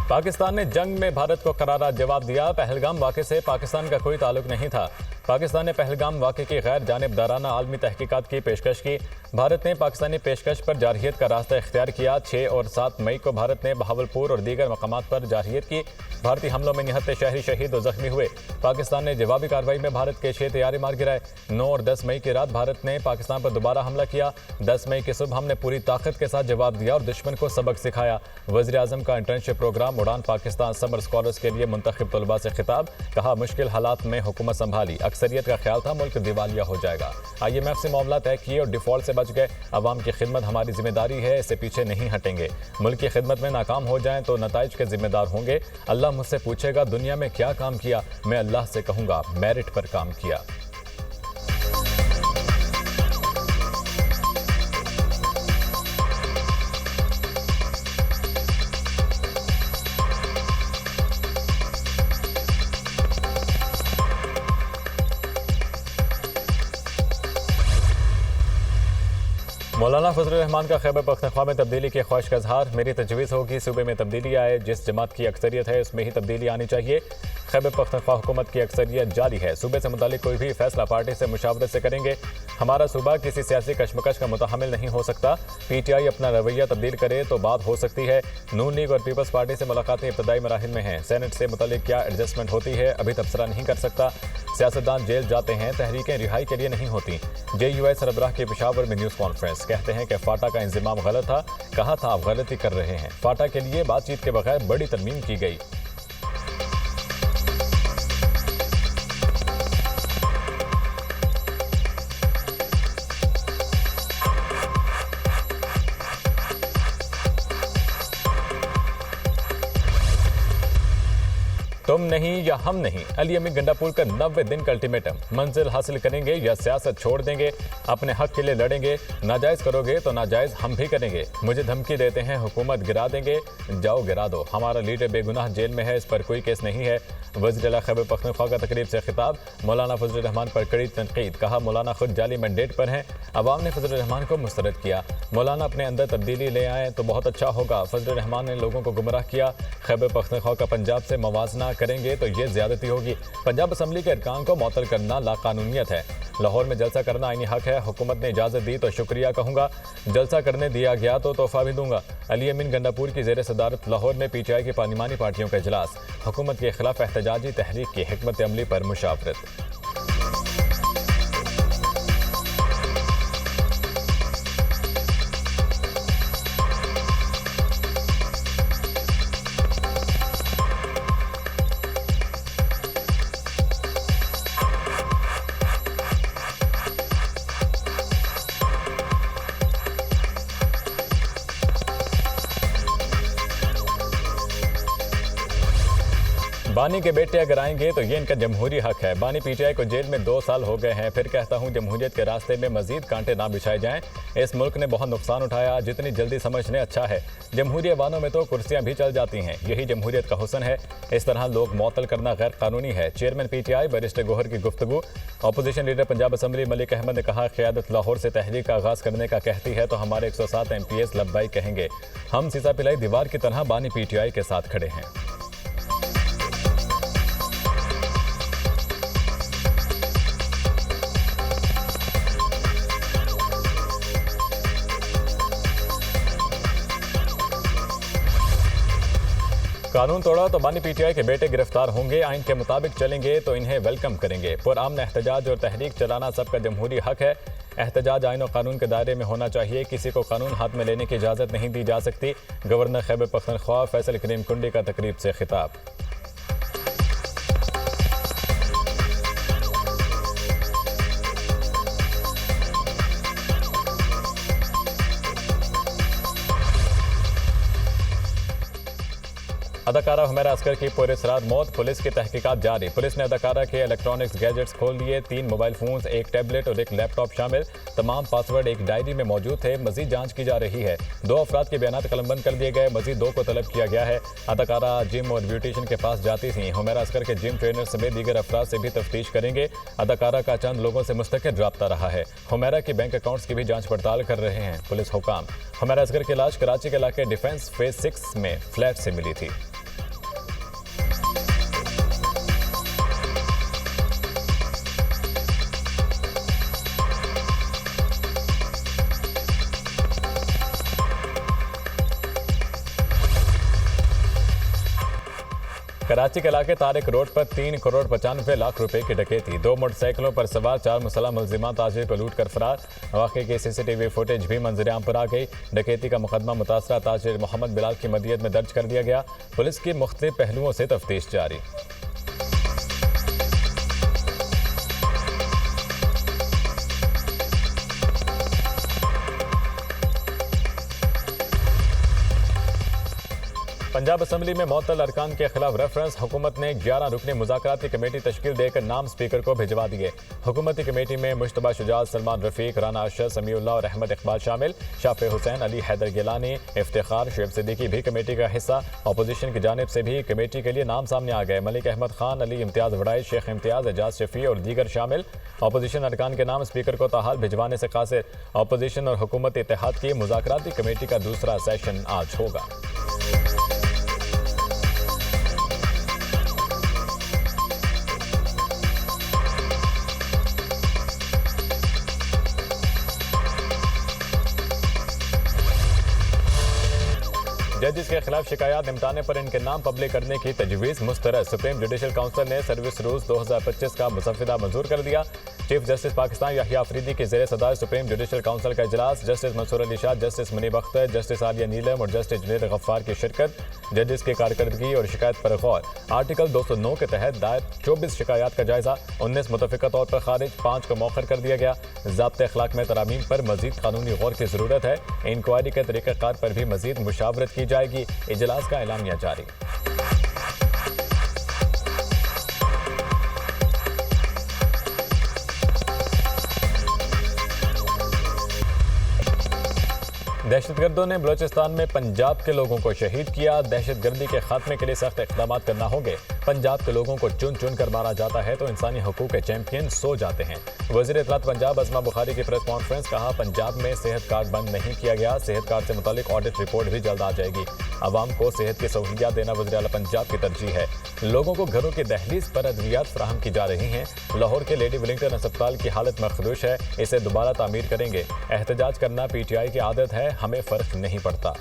पाकिस्तान ने जंग में भारत को करारा जवाब दिया। पहलगाम वाक़े से पाकिस्तान का कोई ताल्लुक नहीं था। पाकिस्तान ने पहलगाम वाक़े की गैर जानिबदाराना आलमी तहकीकात की पेशकश की। भारत ने पाकिस्तानी पेशकश पर जारहियत का रास्ता इख्तियार किया। 6 और 7 मई को भारत ने बहावलपुर और दीगर मकामात पर जारहियत की। भारतीय हमलों में निहत्ते शहरी शहीद और जख्मी हुए। पाकिस्तान ने जवाबी कार्रवाई में भारत के 6 तैयारी मार गिराए। 9 और 10 मई की रात भारत ने पाकिस्तान पर दोबारा हमला किया। 10 मई की सुबह हमने पूरी ताकत के साथ जवाब दिया और दुश्मन को सबक सिखाया। वज़ीर-ए-आज़म का इंटर्नशिप प्रोग्राम उड़ान पाकिस्तान समर स्कॉलर्स के लिए मुंतखब तलबा से खिताब। कहा, मुश्किल हालात में हुकूमत संभाली, अक्सरियत का ख्याल था मुल्क दिवालिया हो जाएगा। IMF से मामला तय किए और डिफॉल्ट से बच गए। अवाम की खिदमत हमारी जिम्मेदारी है, इससे पीछे नहीं हटेंगे। मुल्क की खिदमत में नाकाम हो जाएं तो नताइज के जिम्मेदार होंगे। अल्लाह मुझसे पूछेगा दुनिया में क्या काम किया, मैं अल्लाह से कहूँगा मेरिट पर काम किया। मौलाना फजल रहमान का खैबर पख्तूनख्वा में तब्दीली की ख्वाहिश का इजहार। मेरी तजवीज़ होगी सूबे में तब्दीली आए, जिस जमात की अक्सरियत है उसमें ही तब्दीली आनी चाहिए। खैबर पख्तूनख्वा हुकूमत की अक्सरियत जारी है। सूबे से मुतालिक कोई भी फैसला पार्टी से मुशावरत से करेंगे। हमारा सूबा किसी सियासी कशमकश का मुतहमिल नहीं हो सकता। PTI अपना रवैया तब्दील करे तो बात हो सकती है। नून लीग और पीपल्स पार्टी से मुलाकातें इब्तदाई मराहिल में हैं। सेनेट से मुतालिक क्या एडजस्टमेंट होती है अभी तबसरा नहीं कर सकता। सियासतदान जेल जाते हैं, तहरीकें रिहाई के लिए नहीं होती। JUI सरबराह की पेशावर में न्यूज़ कॉन्फ्रेंस। कहते हैं कि फाटा का इंतजाम गलत था। कहा था आप गलती कर रहे हैं। फाटा के लिए बातचीत के बगैर बड़ी तरमीम की गई। तुम नहीं या हम नहीं, अली अमीन गंडापुर का 90 दिन का अल्टीमेटम। मंजिल हासिल करेंगे या सियासत छोड़ देंगे, अपने हक के लिए लड़ेंगे। नाजायज करोगे तो नाजायज हम भी करेंगे। मुझे धमकी देते हैं हुकूमत गिरा देंगे, जाओ गिरा दो। हमारा लीडर बेगुनाह जेल में है, इस पर कोई केस नहीं है। वज़ीर खैबर पख्तूनख्वा का तकरीब से खिताब। मौलाना फजल रहमान पर कड़ी तनकीद। कहा, मौलाना खुद जाली मैंडेट पर हैं। अवाम ने फजल रहमान को मुस्तरद किया। मौलाना अपने अंदर तब्दीली ले आए तो बहुत अच्छा होगा। फजल रहमान ने लोगों को गुमराह किया। खैबर पख्तूनख्वा का पंजाब से मवाजना करेंगे तो ये ज्यादती होगी। पंजाब असम्बली के अरकान को मुअत्तल करना लाकानूनियत है। लाहौर में जलसा करना आईनी हक है। हुकूमत ने इजाज़त दी तो शुक्रिया कहूँगा, जलसा करने दिया गया तो तोहफा भी दूंगा। अली अमीन गंडापुर की ज़ेर सदारत लाहौर में PTI की पार्लिमानी पार्टियों का इजलास। हुकूमत के खिलाफ एहतजाजी तहरीक की हिकमत अमली पर मुशावरत। बानी के बेटे अगर आएंगे तो ये इनका जमहूरी हक है। बानी PTI को जेल में 2 साल हो गए हैं। फिर कहता हूँ जमहूरियत के रास्ते में मजीद कांटे ना बिछाए जाएं। इस मुल्क ने बहुत नुकसान उठाया, जितनी जल्दी समझ लें अच्छा है। जमहूरी ऐवानों में तो कुर्सियां भी चल जाती हैं, यही जमहूरियत का हुस्न है। इस तरह लोग मुअत्तल करना गैर कानूनी है। चेयरमैन PTI बैरिस्टर गौहर की गुफ्तगू। Opposition leader Punjab assembly Malik Ahmed ने कहा, क़यादत लाहौर से तहरीक का आगाज़ करने का कहती है तो हमारे 107 MPs लब्बाई कहेंगे। हम सीसा पिलाई दीवार की तरह बानी PTI के साथ खड़े हैं। कानून तोड़ा तो बानी PTI के बेटे गिरफ्तार होंगे। आइन के मुताबिक चलेंगे तो इन्हें वेलकम करेंगे। पुरअमन एहतजाज और तहरीक चलाना सबका जमहूरी हक है। एहतजाज आइन और कानून के दायरे में होना चाहिए। किसी को कानून हाथ में लेने की इजाज़त नहीं दी जा सकती। गवर्नर खैबर पख्तूनख्वा फैसल करीम कुंडी का तकरीब से खिताब। अदाकारा हुमैरा असगर की पुलिस रात मौत। पुलिस की तहकीकात जारी। पुलिस ने अदाकारा के इलेक्ट्रॉनिक्स गैजेट्स खोल दिए। 3 मोबाइल फोन्स, 1 टैबलेट और 1 लैपटॉप शामिल। तमाम पासवर्ड एक डायरी में मौजूद थे। मजीद जांच की जा रही है। 2 अफराद के बयान कलमबंद कर दिए गए। मजीद 2 को तलब किया गया है। अदाकारा जिम और ब्यूटिशियन के पास जाती थी। हुमैरा असगर के जिम ट्रेनर समेत दीगर अफराद से भी तफ्तीश करेंगे। अदाकारा का चंद लोगों से मुस्तकिल रब्ता रहा है। हुमैरा की बैंक अकाउंट्स की भी जांच पड़ताल कर रहे हैं पुलिस हुकाम। हुमैरा असगर की लाश कराची के इलाके डिफेंस फेज 6 में फ्लैट से मिली थी। कराची के इलाके तारिक रोड पर 3 करोड़ 95 लाख रुपए की डकैती। 2 मोटरसाइकिलों पर सवार 4 मुसल्लम मुलजिमान ताजिर को लूट कर फरार। वाक़े की सीसीटीवी फुटेज भी मंजर-ए-आम पर आ गई। डकैती का मुकदमा मुतासरा ताजिर मोहम्मद बिलाल की मदियत में दर्ज कर दिया गया। पुलिस की मुख्तलिफ पहलुओं से तफ्तीश जारी। पंजाब असम्बली में मुअत्तल अरकान के खिलाफ रेफरेंस। हुकूमत ने 11 रुकनी मुज़ाकराती कमेटी तश्कील देकर नाम स्पीकर को भिजवा दिए। हुकूमती कमेटी में मुश्तबा शुजात, सलमान रफीक, राना अरशद, समीउल्लाह और अहमद इकबाल शामिल। शाफे हुसैन, अली हैदर गिलानी, इफ्तिखार, शुएब सिद्दीकी भी कमेटी का हिस्सा। अपोजिशन की जानिब से भी कमेटी के लिए नाम सामने आ गए। मलिक अहमद खान, अली इम्तियाज वड़ाई, शेख इम्तियाज, एजाज शफी और दीगर शामिल। अपोजिशन अरकान के नाम स्पीकर को ताहाल भिजवाने से कासिर। अपोजिशन और हुकूमत इत्तेहाद की मुज़ाकराती कमेटी का दूसरा सेशन आज होगा। जजेस के खिलाफ शिकायत निपटाने पर इनके नाम पब्लिक करने की तजवीज़ मुस्तरद। सुप्रीम जुडिशल काउंसिल ने सर्विस रूल्स 2025 का मुसफ्फिदा मंजूर कर दिया। चीफ जस्टिस पाकिस्तान याहिया अफरीदी के ज़ेर सदार सुप्रीम जुडिशल काउंसिल का इजलास। Justice Mansoor Ali Shah, justice Munib Akhtar, justice Aalia Neelum और जस्टिस जुनैद गफ्फार की शिरकत। जजेस की कारकर्दगी और शिकायत पर गौर। आर्टिकल 209 के तहत दायर 24 शिकायत का जायजा। 19 मुतफ़िका तौर पर खारिज, 5 को मौखर कर दिया गया। ज़ाब्ते अखलाक में तरामीम पर मजीद कानूनी गौर की ज़रूरत है। इंक्वायरी के तरीक़ाकार पर भी मजीद मुशावरत की जाएगी। इजलास का एलामिया जारी। दहशतगर्दों ने बलोचिस्तान में पंजाब के लोगों को शहीद किया। दहशतगर्दी के खात्मे के लिए सख्त इक़दाम करना होंगे। पंजाब के लोगों को चुन चुन कर मारा जाता है तो इंसानी हकूक़ के चैंपियन सो जाते हैं। वज़ीर इत्तलात पंजाब अज़मा बुखारी की प्रेस कॉन्फ्रेंस। कहा, पंजाब में सेहत कार्ड बंद नहीं किया गया। सेहत कार्ड से मुतालिक ऑडिट रिपोर्ट भी जल्द आ जाएगी। आवाम को सेहत की सहूलियात देना वज़ीर आला पंजाब की तरजीह है। लोगों को घरों की दहलीज पर अद्वियात फराहम की जा रही हैं। लाहौर के लेडी विलिंगटन अस्पताल की हालत मखदूश है, इसे दोबारा तामीर करेंगे। एहतजाज करना PTI की आदत है, हमें फ़र्क नहीं पड़ता।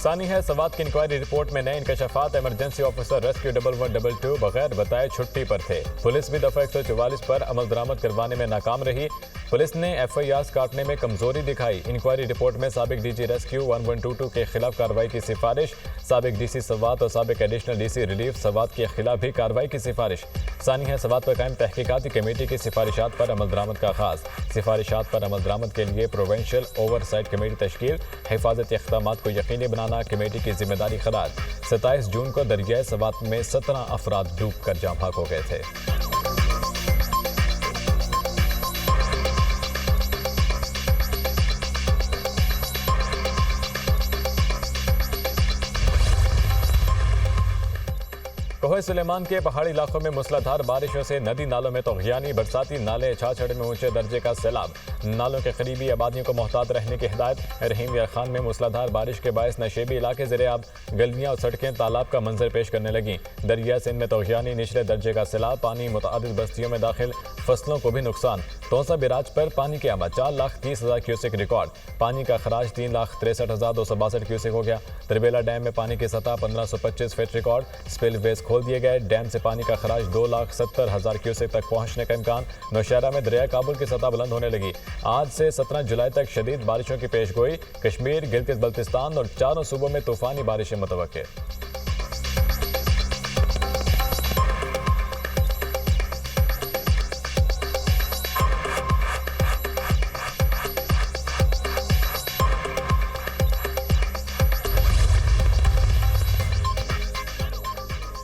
सानी है सवात की इंक्वायरी रिपोर्ट में नए इंकशाफात। इमरजेंसी ऑफिसर रेस्क्यू 1122 बगैर बताए छुट्टी पर थे। पुलिस भी दफा 144 पर अमल दरामद करवाने में नाकाम रही। पुलिस ने FIRs काटने में कमजोरी दिखाई। इंक्वायरी रिपोर्ट में साबिक DG रेस्क्यू 1122 के खिलाफ कार्रवाई की सिफारिश। साबिक DC सवात और साबिक एडिशनल DC रिलीफ सवात के खिलाफ भी कार्रवाई की सिफारिश। सानी है सवात पर कायम तहकीकाती कमेटी की सिफारिशात पर अमल दरामद का आगाज। सिफारिशात पर अमल दरामद के लिए प्रोवेंशियल ओवरसाइट कमेटी तश्कील। हिफाजती इक़दामात को यकीनी बनाना कमेटी की जिम्मेदारी करार। 27 जून को दरियाए सवात में 17 अफराद डूब कर जाम भाग हो गए थे। कोहे सुलेमान के पहाड़ी इलाकों में मूसलाधार बारिशों से नदी नालों में तौग़ियानी। बरसाती नाले छाछड़ में ऊंचे दर्जे का सैलाब। नालों के करीबी आबादियों को मोहतात रहने की हिदायत। रहीम यार खान में मूसलाधार बारिश के बायस नशेबी इलाके ज़ेरे-आब। गलियां और सड़कें तालाब का मंजर पेश करने लगीं। दरिया सिंध में तौग़ियानी, निचले दर्जे का सैलाब। पानी मुतअद्दिद बस्तियों में दाखिल, फसलों को भी नुकसान। तोसा बिराज पर पानी की आमद 4,30,000 क्यूसेक रिकॉर्ड। पानी का खराज 3,63,262 क्यूसेक हो गया। तरबेला डैम में पानी की सतह 1,525 फीट रिकॉर्ड। स्पिलवेज खोल दिए गए। डैम से पानी का खराज 2,70,000 क्यूसेक तक पहुंचने का इम्कान। नौशहरा में दरिया काबुल की सतह बुलंद होने लगी। आज से 17 जुलाई तक शदीद बारिशों की पेशगोई। कश्मीर, गिलगित बल्तिस्तान और 4 सूबों में तूफानी बारिशें मुतवक्के।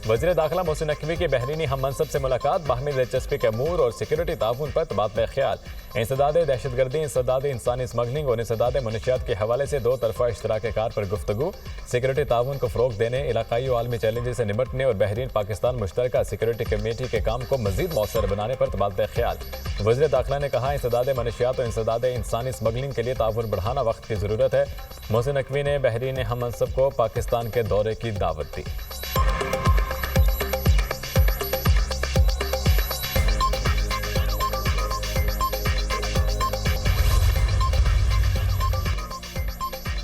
वज़ीर दाखिला मोहसिन नकवी की बहरीनी हम मनसब से मुलाकात। बाहमी दिलचस्पी के अमूर और सिक्योरिटी ताउन पर तबादला ख्याल। इंसदाद दहशतगर्दी, इंसदाद इंसानी स्मगलिंग और इंसदाद मनशियात के हवाले से 2 तरफा इश्तराक कार पर गुफ्तगू। सिक्योरिटी ताउन को फ़रोग देने, इलाकाई और आलमी चैलेंज से निपटने और बहरीन पाकिस्तान मुश्तरका सिक्योरिटी कमेटी के काम को मज़ीद मौसर बनाने पर तबादला ख्याल। वज़ीर दाखिला ने कहा, इंसदाद मनशियात और इंसदाद इंसानी स्मगलिंग के लिए ताउन बढ़ाना वक्त की ज़रूरत है। मोहसिन नकवी ने बहरीन हम मनसब को पाकिस्तान के दौरे की दावत दी।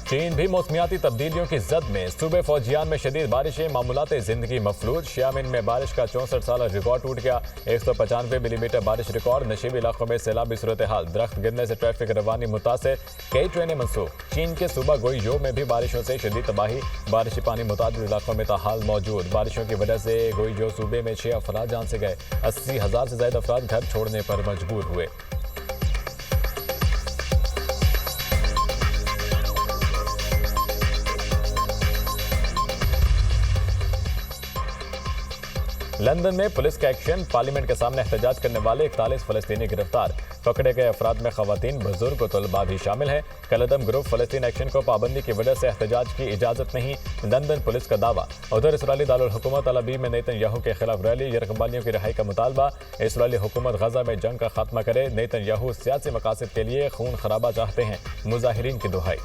चीन भी मौसमियाती तब्दीलियों की जद में। सूबे फौजियान में शदीद बारिशें, मामूलाते जिंदगी मफलूज। शियामिन में बारिश का 64 साल रिकॉर्ड टूट गया। 195 मिलीमीटर बारिश रिकॉर्ड। नशीबी इलाकों में सैलाबी सूरत हाल। दरख्त गिरने से ट्रैफिक रवानी मुतासर। कई ट्रेनें मनसूख। चीन के सूबा गोइजो में भी बारिशों से शदीद तबाही। बारिशी पानी मुतादिद इलाकों में ताहाल मौजूद। बारिशों की वजह से गोइजो सूबे में 6 अफराद जान से गए। 80,000 से ज्यादा अफराद घर छोड़ने पर मजबूर हुए। लंदन में पुलिस का एक्शन। पार्लियामेंट के सामने एहतजाज करने वाले 41 फलस्तीनी गिरफ्तार। पकड़े गए अफराद में खवातीन, बुजुर्ग और तलबा भी शामिल हैं। कलदम ग्रुप फलस्तीन एक्शन को पाबंदी की वजह से एहतजाज की इजाजत नहीं, लंदन पुलिस का दावा। उधर इसराइली दारुल हुकूमत तल अवीव में नेतन्याहू के खिलाफ रैली। यरगबालियों की रिहाई का मुतालबा। इसराइली हुकूमत गजा में जंग का खात्मा करे। नेतन्याहू सियासी मकासद के लिए खून खराबा चाहते हैं, मुजाहिरीन की दुहाई।